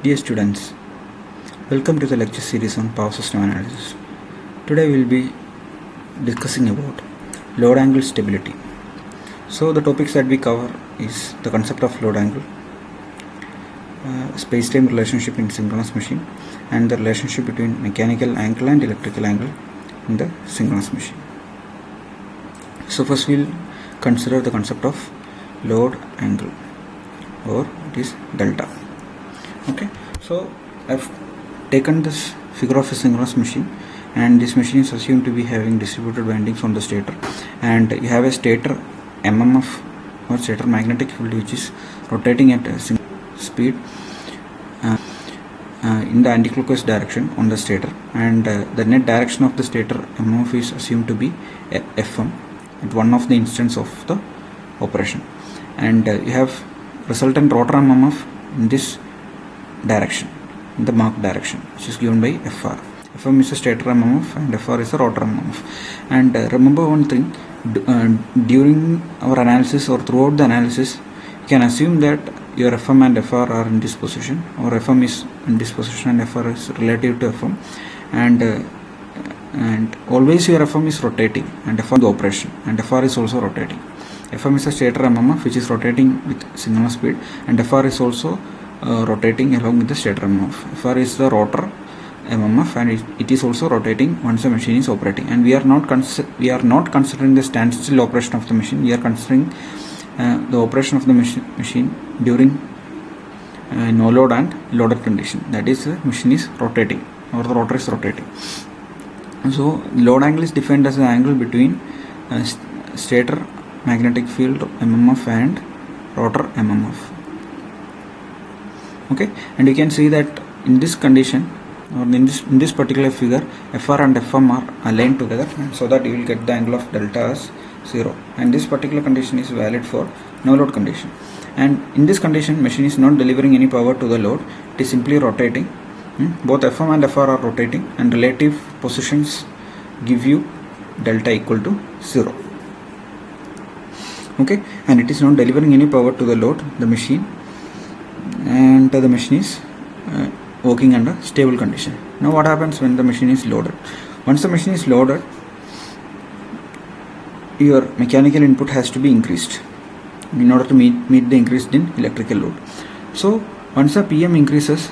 Dear students, welcome to the lecture series on power system analysis. Today we will be discussing about load angle stability. So the topics that we cover is the concept of load angle, space-time relationship in synchronous machine, and the relationship between mechanical angle and electrical angle in the synchronous machine. So first we will consider the concept of load angle, or it is delta. Okay, so I've taken this figure of a synchronous machine, and this machine is assumed to be having distributed windings on the stator, and you have a stator MMF or stator magnetic field which is rotating at a speed in the anticlockwise direction on the stator, and the net direction of the stator MMF is assumed to be Fm at one of the instance of the operation, and you have resultant rotor MMF in this direction, in the marked direction, which is given by Fr. Fm is a stator MMF and Fr is a rotor MMF. And remember one thing, during our analysis or throughout the analysis, you can assume that your Fm and Fr are in this position, or Fm is in this position and Fr is relative to Fm, and always your Fm is rotating and Fr the operation, and Fr is also rotating. Fm is a stator MMF which is rotating with synchronous speed, and Fr is also rotating along with the stator MMF. Fr is the rotor MMF, and it is also rotating once the machine is operating. And we are not considering the standstill operation of the machine. We are considering the operation of the machine during no load and loaded condition. That is, the machine is rotating or the rotor is rotating. So load angle is defined as the angle between stator magnetic field MMF and rotor MMF. Okay, and you can see that in this condition, or in this particular figure, Fr and Fm are aligned together, and so that you will get the angle of delta as 0. And this particular condition is valid for no load condition. And in this condition, machine is not delivering any power to the load; it is simply rotating. Both Fm and Fr are rotating, and relative positions give you delta equal to 0. Okay, and it is not delivering any power to the load, the machine, and the machine is working under stable condition. Now what happens when the machine is loaded? Once the machine is loaded, your mechanical input has to be increased in order to meet the increase in electrical load. So once the PM increases,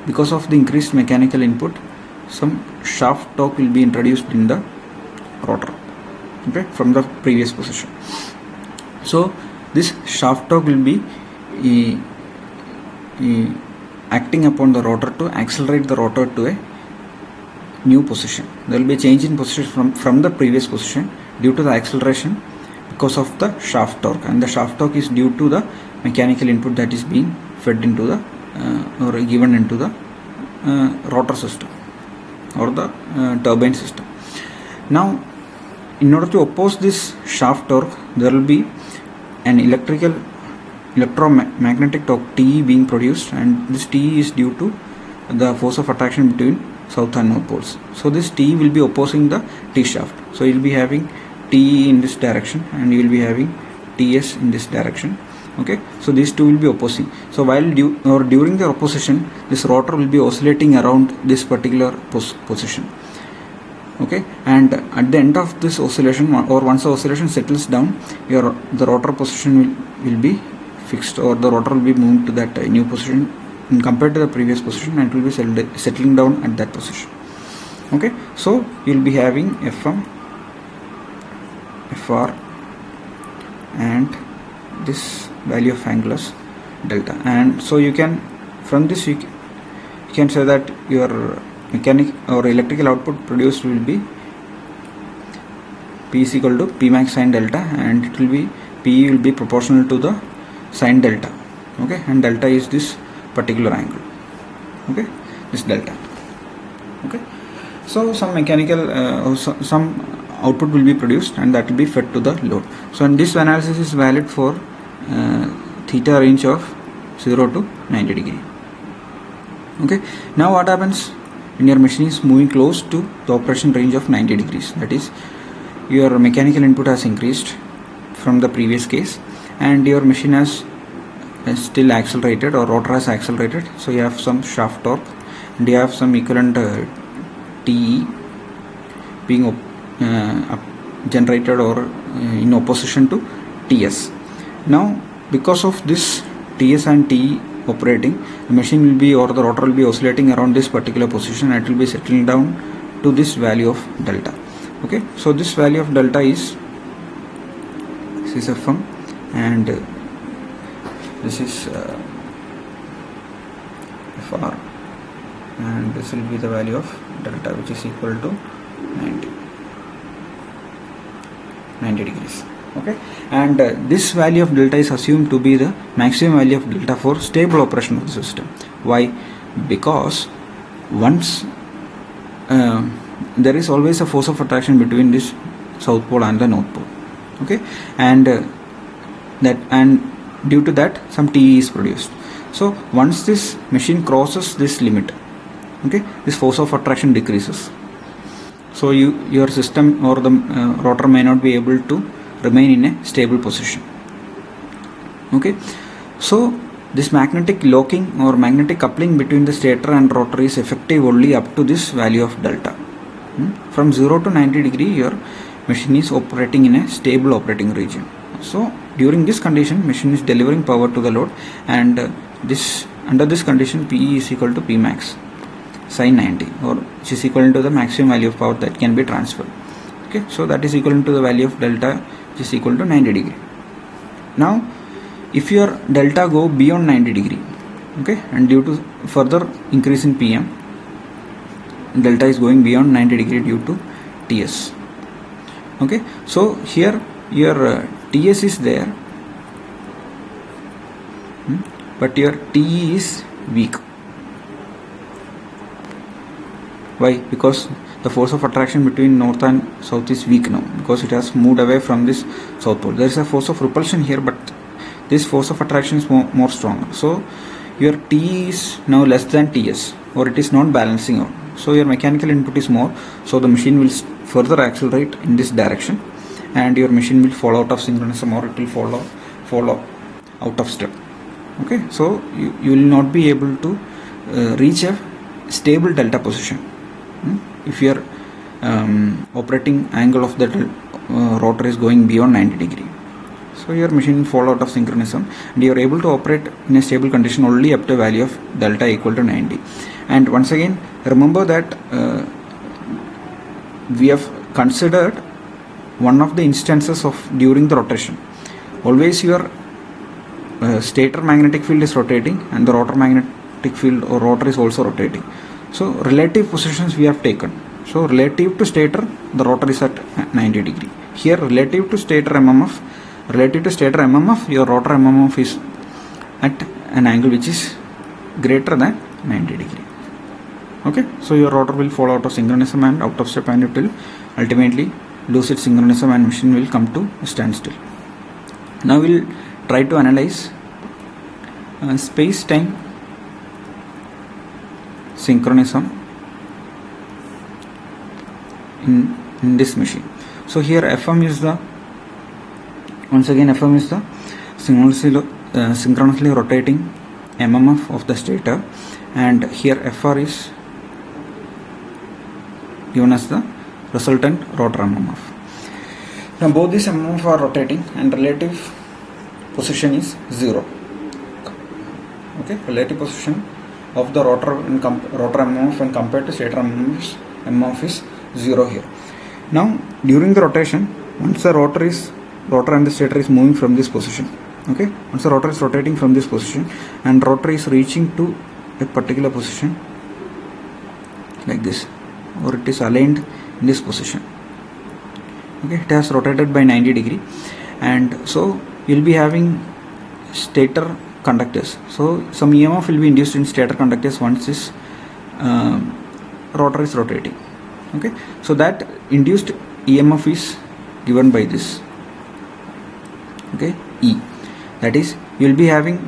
because of the increased mechanical input, some shaft torque will be introduced in the rotor, okay, from the previous position. So this shaft torque will be acting upon the rotor to accelerate the rotor to a new position. There will be a change in position from the previous position due to the acceleration because of the shaft torque, and the shaft torque is due to the mechanical input that is being fed into the or given into the rotor system or the turbine system. Now, in order to oppose this shaft torque, there will be an electromagnetic torque T being produced, and this T is due to the force of attraction between south and north poles. So this T will be opposing the T shaft. So you will be having T in this direction, and you will be having TS in this direction. Okay, so these two will be opposing. So while during the opposition, this rotor will be oscillating around this particular position. Okay, and at the end of this oscillation, or once the oscillation settles down, the rotor position will be fixed, or the rotor will be moved to that new position compared to the previous position, and it will be settling down at that position. Okay, so you will be having Fm, Fr, and this value of angle as delta. And so you can, from this you can say that your mechanic or electrical output produced will be P is equal to P max sin delta, and it will be P will be proportional to the sin delta. Okay, and delta is this particular angle. Okay, this delta. Okay, so some mechanical some output will be produced, and that will be fed to the load. So and this analysis is valid for theta range of 0 to 90 degree. Okay, now what happens when your machine is moving close to the operation range of 90 degrees? That is, your mechanical input has increased from the previous case, and your machine has still accelerated, or rotor has accelerated, so you have some shaft torque and you have some equivalent TE being generated or in opposition to TS. Now because of this TS and TE operating, the machine will be, or the rotor will be oscillating around this particular position, and it will be settling down to this value of delta. Okay, so this value of delta is, this is Fm, and this is Fr, and this will be the value of delta, which is equal to 90 degrees. Okay, and this value of delta is assumed to be the maximum value of delta for stable operation of the system. Why? Because once there is always a force of attraction between this south pole and the north pole. Okay, and due to that some TE is produced. So once this machine crosses this limit, okay, this force of attraction decreases. So your system or the rotor may not be able to remain in a stable position. Okay, so this magnetic locking or magnetic coupling between the stator and rotor is effective only up to this value of delta. From 0 to 90 degree, your machine is operating in a stable operating region. So during this condition, machine is delivering power to the load, and under this condition PE is equal to P max sin 90, or which is equal to the maximum value of power that can be transferred. Okay, so that is equal to the value of delta, which is equal to 90 degree. Now if your delta go beyond 90 degree, okay, and due to further increase in PM, delta is going beyond 90 degree due to TS. Okay, so here your TS is there, but your TE is weak. Why? Because the force of attraction between north and south is weak now, because it has moved away from this south pole. There is a force of repulsion here, but this force of attraction is more stronger. So your TE is now less than TS, or it is not balancing out. So your mechanical input is more, so the machine will further accelerate in this direction, and your machine will fall out of synchronism, or it will fall out of step. Okay, so you will not be able to reach a stable delta position if your operating angle of the rotor is going beyond 90 degree. So your machine will fall out of synchronism, and you are able to operate in a stable condition only up to a value of delta equal to 90. And once again, remember that we have considered one of the instances of during the rotation. Always your stator magnetic field is rotating, and the rotor magnetic field or rotor is also rotating. So relative positions we have taken. So relative to stator, the rotor is at 90 degree. Here relative to stator MMF, your rotor MMF is at an angle which is greater than 90 degree. Okay, so your rotor will fall out of synchronism and out of step, and it will ultimately lose its synchronism, and machine will come to a standstill. Now we'll try to analyze space-time synchronism in this machine. So here FM is the, once again FM is the synchronously rotating MMF of the stator, and here FR is given as the resultant rotor MMF. Now both these MMF are rotating, and relative position is 0. Okay, relative position of the rotor MMF when compared to stator MMF is 0 here. Now during the rotation, once the rotor and the stator is moving from this position, okay, once the rotor is rotating from this position and rotor is reaching to a particular position like this, or it is aligned in this position, okay, it has rotated by 90 degree, and so you will be having stator conductors. So some EMF will be induced in stator conductors once this rotor is rotating. Okay, so that induced EMF is given by this, okay, E. That is, you will be having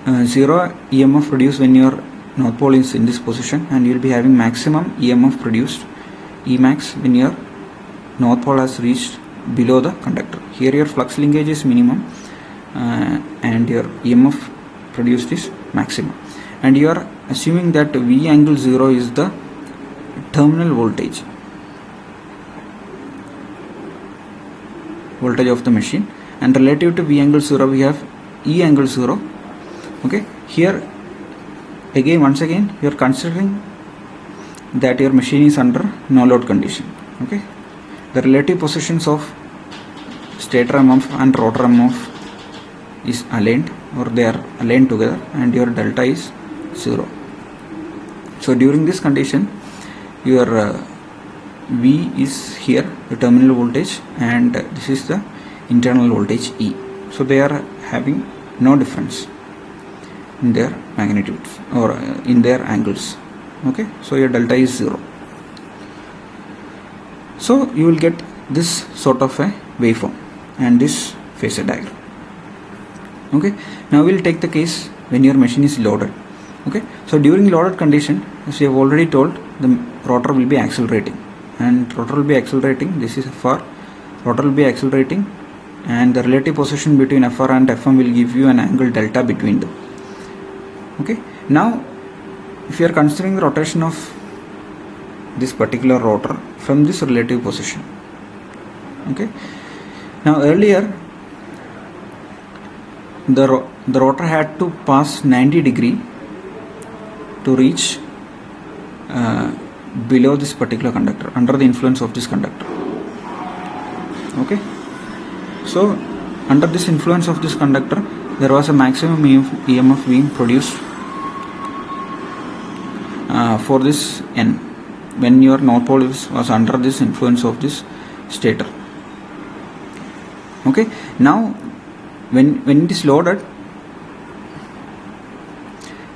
0 EMF produced when your north pole is in this position, and you will be having maximum EMF produced, E max, when your north pole has reached below the conductor. Here your flux linkage is minimum, and your EMF produce this maximum, and you are assuming that V angle 0 is the terminal voltage of the machine, and relative to V angle 0 we have E angle 0. Okay, here again once again you are considering that your machine is under no load condition. Okay, the relative positions of stator MMF and rotor MMF is aligned, or they are aligned together, and your delta is 0. So during this condition your V is here the terminal voltage, and this is the internal voltage E. So they are having no difference in their magnitudes or in their angles. Okay, so your delta is 0. So you will get this sort of a waveform and this phasor diagram. Okay, now we will take the case when your machine is loaded. Okay, so during loaded condition, as we have already told, the rotor will be accelerating, and rotor will be accelerating. This is FR. Rotor will be accelerating, and the relative position between FR and FM will give you an angle delta between them. Okay, now if you are considering the rotation of this particular rotor from this relative position. Okay, now earlier the rotor had to pass 90 degree to reach below this particular conductor, under the influence of this conductor. Okay, so under this influence of this conductor there was a maximum EMF being produced for this N when your north pole was under this influence of this stator. Okay, now when it is loaded,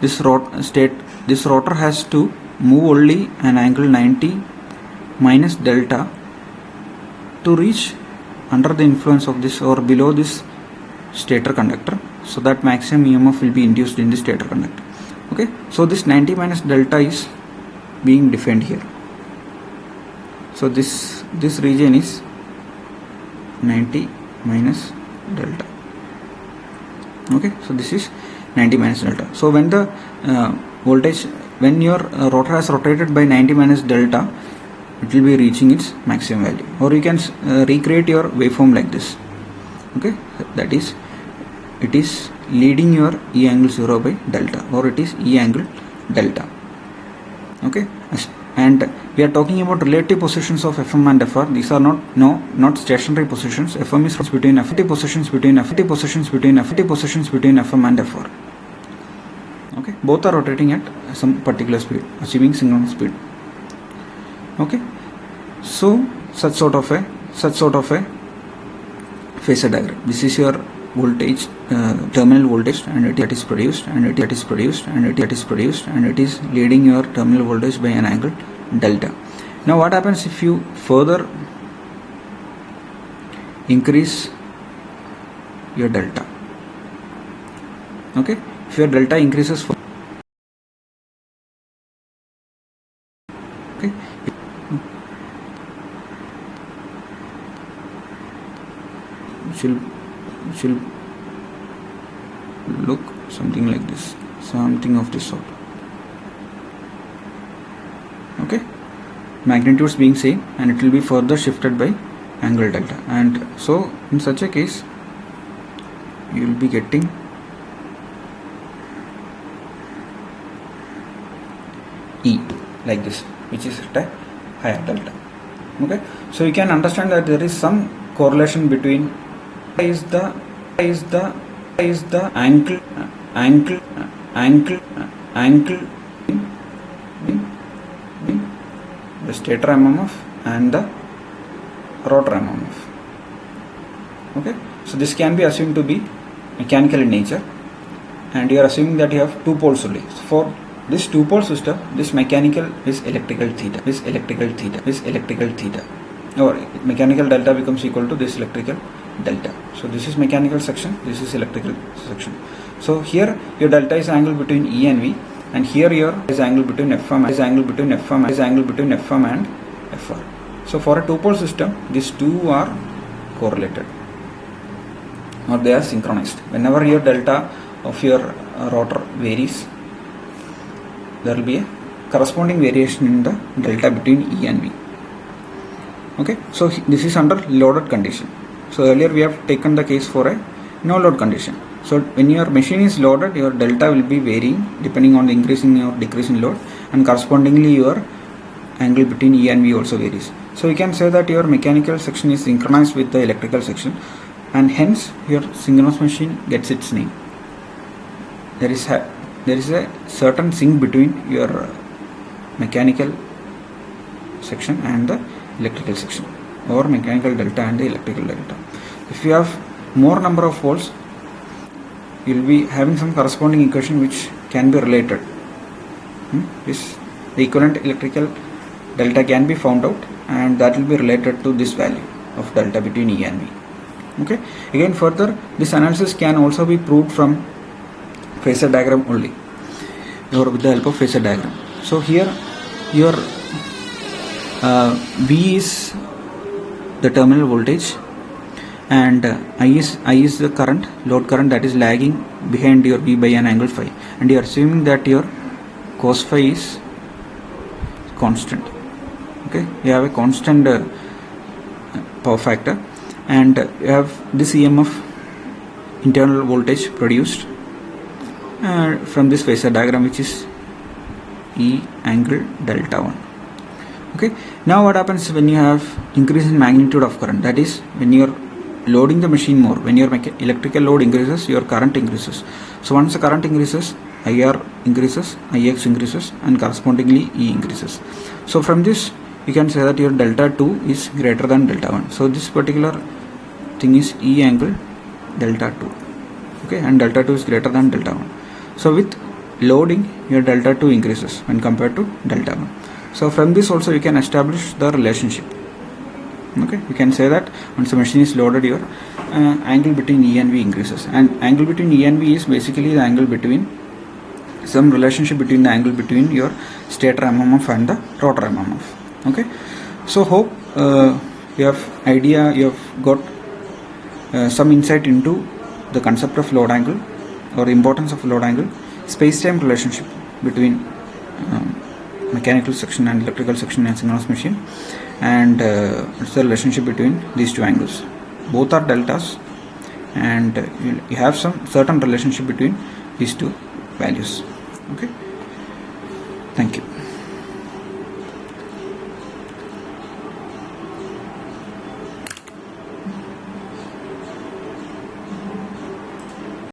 this rotor has to move only an angle 90 minus delta to reach under the influence of this or below this stator conductor, so that maximum EMF will be induced in the stator conductor. Okay, so this 90 minus delta is being defined here. So this region is 90 minus delta. Okay, so this is 90 minus delta. So when the voltage, when your rotor has rotated by 90 minus delta, it will be reaching its maximum value, or you can recreate your waveform like this. Okay, that is, it is leading your E angle 0 by delta, or it is E angle delta. Okay, and we are talking about relative positions of FM and FR. These are not stationary positions. FM is between FT positions between FM and FR. Okay, both are rotating at some particular speed, achieving synchronous speed. Okay, so such sort of a phasor diagram. This is your voltage, terminal voltage, and it is produced, and it is leading your terminal voltage by an angle delta. Now what happens if you further increase your delta? Okay, if your delta increases, okay, it will look something like this, something of this sort. Okay, magnitudes being same, and it will be further shifted by angle delta, and so in such a case you will be getting E like this, which is at a higher delta. Okay, so you can understand that there is some correlation between the angle the stator MMF and the rotor MMF. Okay, so this can be assumed to be mechanical in nature, and you are assuming that you have two poles only. So for this two pole system, this mechanical is electrical theta, or mechanical delta becomes equal to this electrical delta. So this is mechanical section, this is electrical section. So here your delta is angle between E and V, and here your is angle between FM and FR. So for a two pole system, these two are correlated, or they are synchronized. Whenever your delta of your rotor varies, there will be a corresponding variation in the delta between E and V. Okay, so this is under loaded condition. So earlier we have taken the case for a no load condition. So when your machine is loaded, your delta will be varying depending on the increasing or decreasing load, and correspondingly your angle between E and V also varies. So you can say that your mechanical section is synchronized with the electrical section, and hence your synchronous machine gets its name. There is a certain sync between your mechanical section and the electrical section, or mechanical delta and the electrical delta. If you have more number of volts, you will be having some corresponding equation which can be related. This the equivalent electrical delta can be found out, and that will be related to this value of delta between E and V. Okay. Again, further, this analysis can also be proved from phasor diagram only, or with the help of phasor diagram. So here your V is the terminal voltage, and I is the current, load current, that is lagging behind your V by an angle phi, and you are assuming that your cos phi is constant. Okay, you have a constant power factor, and you have this EMF, internal voltage produced from this phasor diagram, which is E angle delta 1. Okay, now what happens when you have increase in magnitude of current? That is, when you are loading the machine more, when your electrical load increases, your current increases. So once the current increases, IR increases, IX increases, and correspondingly E increases. So from this you can say that your delta 2 is greater than delta 1. So this particular thing is E angle delta 2. Okay, and delta 2 is greater than delta 1. So with loading, your delta 2 increases when compared to delta 1. So from this also you can establish the relationship. Okay, you can say that once the machine is loaded, your angle between E and V increases, and angle between E and V is basically the angle between some relationship between the angle between your stator MMF and the rotor MMF. Okay, so hope you have got some insight into the concept of load angle, or importance of load angle, space-time relationship between mechanical section and electrical section in a synchronous machine, and what's the relationship between these two angles. Both are deltas, and you have some certain relationship between these two values. Okay, thank you.